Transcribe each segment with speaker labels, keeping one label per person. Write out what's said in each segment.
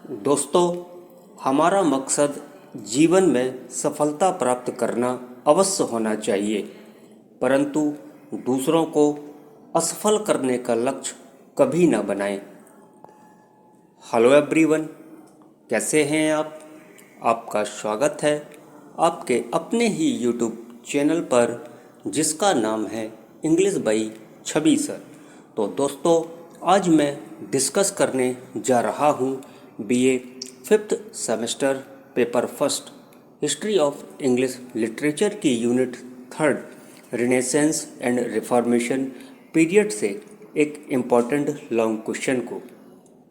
Speaker 1: दोस्तों, हमारा मकसद जीवन में सफलता प्राप्त करना अवश्य होना चाहिए, परंतु दूसरों को असफल करने का लक्ष्य कभी ना बनाएं। हेलो एवरीवन, कैसे हैं आप? आपका स्वागत है आपके अपने ही यूट्यूब चैनल पर, जिसका नाम है इंग्लिश बाई छवि सर। तो दोस्तों, आज मैं डिस्कस करने जा रहा हूँ BA 5th semester paper first history of English literature की unit 3 renaissance and reformation period से एक इम्पॉर्टेंट लॉन्ग क्वेश्चन को।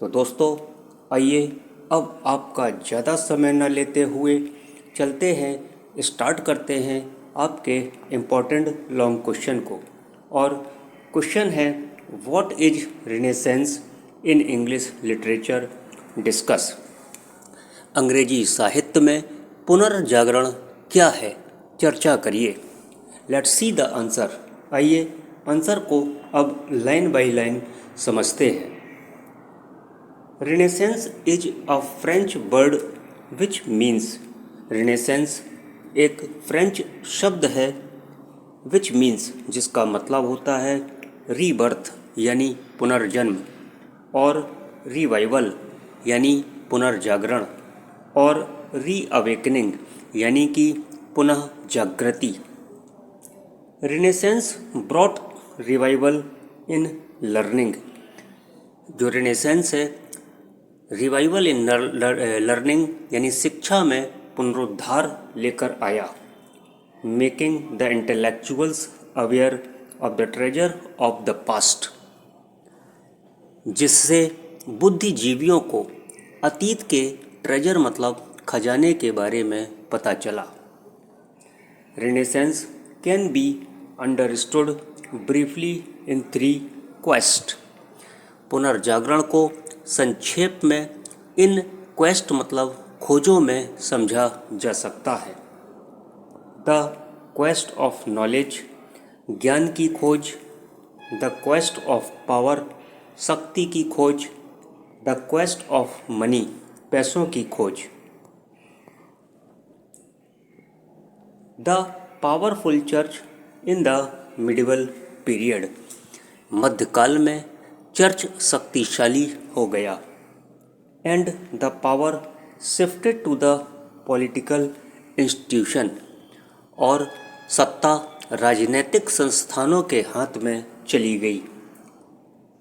Speaker 1: तो दोस्तों, आइए अब आपका ज़्यादा समय न लेते हुए चलते हैं, स्टार्ट करते हैं आपके इम्पॉर्टेंट लॉन्ग क्वेश्चन को। और क्वेश्चन है, what is renaissance in English literature discuss. अंग्रेजी साहित्य में पुनर्जागरण क्या है, चर्चा करिए। Let's see the answer. आइए आंसर को अब लाइन बाय लाइन समझते हैं। Renaissance is a French word which means, renaissance एक फ्रेंच शब्द है विच मीन्स जिसका मतलब होता है रीबर्थ यानी पुनर्जन्म, और रिवाइवल यानी पुनर्जागरण, और रीअवेकनिंग यानी कि पुनः जागृति। Renaissance brought revival in learning. जो रिनेसेंस है, रिवाइवल इन लर्निंग यानी शिक्षा में पुनरुद्धार लेकर आया। Making the intellectuals aware of the treasure of the past, जिससे बुद्धिजीवियों को अतीत के ट्रेजर मतलब खजाने के बारे में पता चला। Renaissance can be understood briefly in 3 quest. पुनर्जागरण को संक्षेप में इन क्वेस्ट मतलब खोजों में समझा जा सकता है। द क्वेस्ट ऑफ नॉलेज, ज्ञान की खोज। द क्वेस्ट ऑफ पावर, शक्ति की खोज। द क्वेस्ट ऑफ मनी, पैसों की खोज। The powerful church in the medieval period, मध्यकाल में चर्च शक्तिशाली हो गया। And the power shifted to the political institution, और सत्ता राजनीतिक संस्थानों के हाथ में चली गई।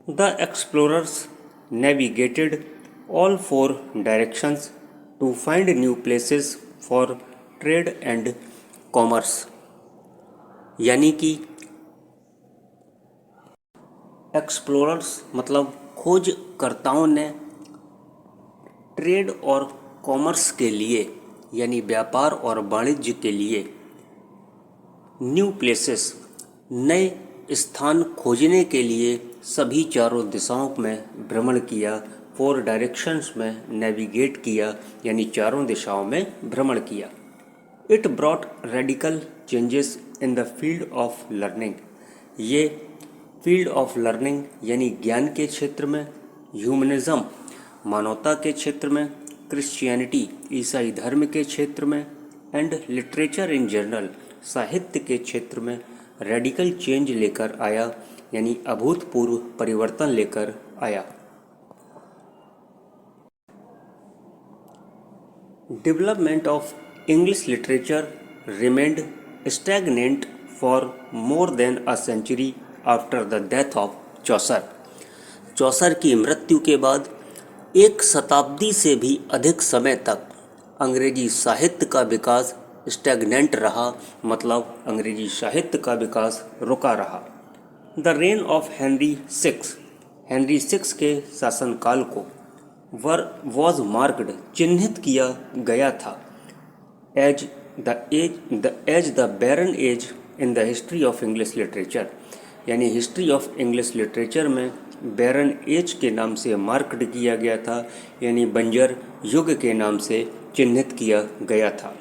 Speaker 1: The explorers navigated all 4 directions to find new places for trade and commerce, यानी कि एक्सप्लोरर्स मतलब खोजकर्ताओं ने ट्रेड और कॉमर्स के लिए यानी व्यापार और वाणिज्य के लिए न्यू प्लेसेस नए स्थान खोजने के लिए सभी चारों दिशाओं में भ्रमण किया। 4 डायरेक्शंस में नेविगेट किया यानी चारों दिशाओं में भ्रमण किया। It brought radical changes in the field of learning, ये फील्ड ऑफ लर्निंग यानी ज्ञान के क्षेत्र में, ह्यूमनिज्म मानवता के क्षेत्र में, क्रिश्चियनिटी ईसाई धर्म के क्षेत्र में, एंड लिटरेचर इन जनरल साहित्य के क्षेत्र में रेडिकल चेंज लेकर आया यानी अभूतपूर्व परिवर्तन लेकर आया। Development of English literature remained stagnant for more than a century after the death of Chaucer. Chaucer की मृत्यु के बाद 1 शताब्दी से भी अधिक समय तक अंग्रेजी साहित्य का विकास स्टैग्नेंट रहा, मतलब अंग्रेजी साहित्य का विकास रुका रहा। The rain of Henry 6, Henry 6 के शासनकाल को वॉज मार्क्ड चिन्हित किया गया था as the barren age in the history of English literature, यानी हिस्ट्री ऑफ इंग्लिश लिटरेचर में बैरन एज के नाम से मार्क्ड किया गया था, यानी बंजर युग के नाम से चिन्हित किया गया था।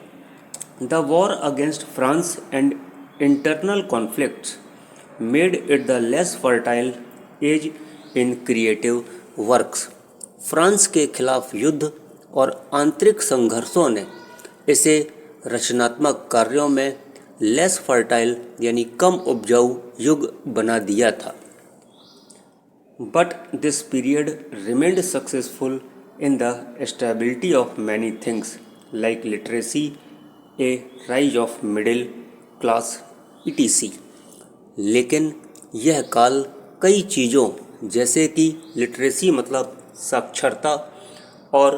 Speaker 1: The war against France and internal conflicts made it the less fertile age in creative works. France के खिलाफ युद्ध और आंतरिक संघर्षों ने इसे रचनात्मक कार्यों में लेस फर्टाइल यानी कम उपजाऊ युग बना दिया था। But this period remained successful in the stability of many things like literacy, A rise of middle class etc। लेकिन यह काल कई चीज़ों जैसे कि लिटरेसी मतलब साक्षरता और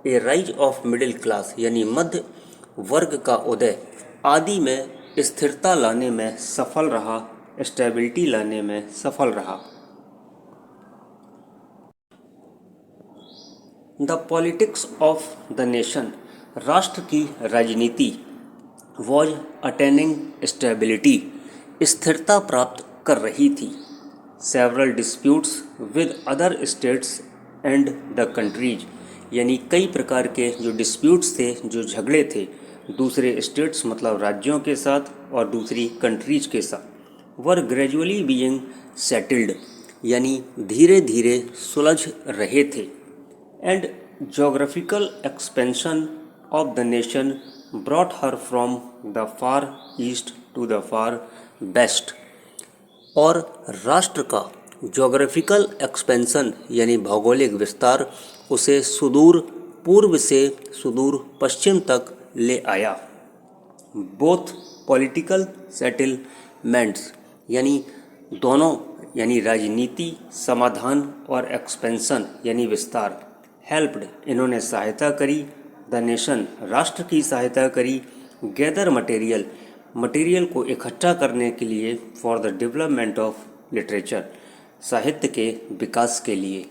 Speaker 1: ए राइज ऑफ मिडिल क्लास यानी मध्य वर्ग का उदय आदि में स्थिरता लाने में सफल रहा, स्टेबिलिटी लाने में सफल रहा। The politics of the nation, राष्ट्र की राजनीति, वॉज अटेनिंग स्टेबिलिटी, स्थिरता प्राप्त कर रही थी। Several disputes with other states and the countries, यानी कई प्रकार के जो डिस्प्यूट्स थे, जो झगड़े थे दूसरे स्टेट्स मतलब राज्यों के साथ और दूसरी कंट्रीज के साथ, वर ग्रेजुअली बीइंग सेटल्ड, यानी धीरे धीरे सुलझ रहे थे। And geographical expansion of the nation brought her from the far east to the far west, और राष्ट्र का जोग्राफिकल एक्सपेंशन यानी भौगोलिक विस्तार उसे सुदूर पूर्व से सुदूर पश्चिम तक ले आया। बोथ पॉलिटिकल सेटलमेंट्स यानी दोनों यानी राजनीति समाधान और एक्सपेंशन यानी विस्तार, हेल्प्ड इन्होंने सहायता करी, द नेशन राष्ट्र की सहायता करी, गैदर मटेरियल को इकट्ठा करने के लिए, for the development of literature साहित्य के विकास के लिए।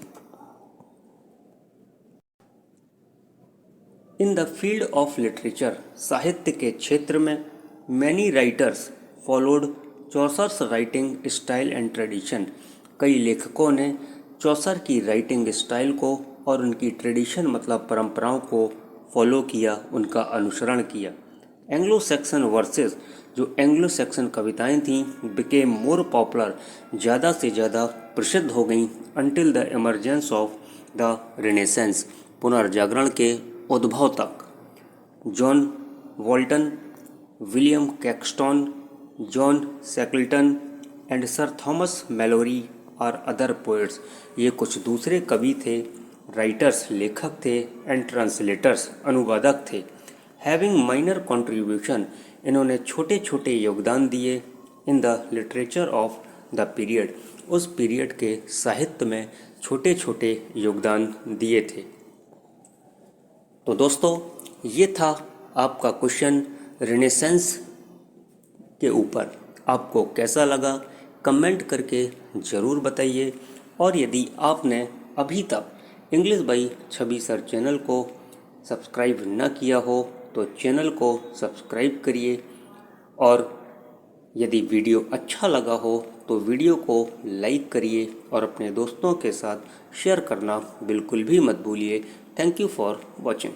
Speaker 1: In the field of literature, साहित्य के क्षेत्र में, many writers followed Chaucer's writing style and tradition, कई लेखकों ने चौसर की राइटिंग स्टाइल को और उनकी ट्रेडिशन मतलब परंपराओं को फॉलो किया, उनका अनुसरण किया। एंग्लो सेक्सन वर्सेस, जो एंग्लो सेक्सन कविताएं थीं, बिकेम मोर पॉपुलर, ज़्यादा से ज़्यादा प्रसिद्ध हो गईं, until the emergence of the renaissance, पुनर्जागरण के उद्भव तक। John Walton, William Caxton, John Skelton and sir Thomas Malory और अदर पोएट्स, ये कुछ दूसरे कवि थे, राइटर्स लेखक थे, एंड ट्रांसलेटर्स अनुवादक थे। हैविंग माइनर कंट्रीब्यूशन, इन्होंने छोटे छोटे योगदान दिए, in the literature of the period, उस पीरियड के साहित्य में छोटे छोटे योगदान दिए थे। तो दोस्तों, ये था आपका क्वेश्चन रिनेसेंस के ऊपर। आपको कैसा लगा कमेंट करके ज़रूर बताइए, और यदि आपने अभी तक English by Chhavi sir channel को सब्सक्राइब न किया हो तो चैनल को सब्सक्राइब करिए, और यदि वीडियो अच्छा लगा हो तो वीडियो को लाइक करिए और अपने दोस्तों के साथ शेयर करना बिल्कुल भी मत भूलिए। Thank you for watching.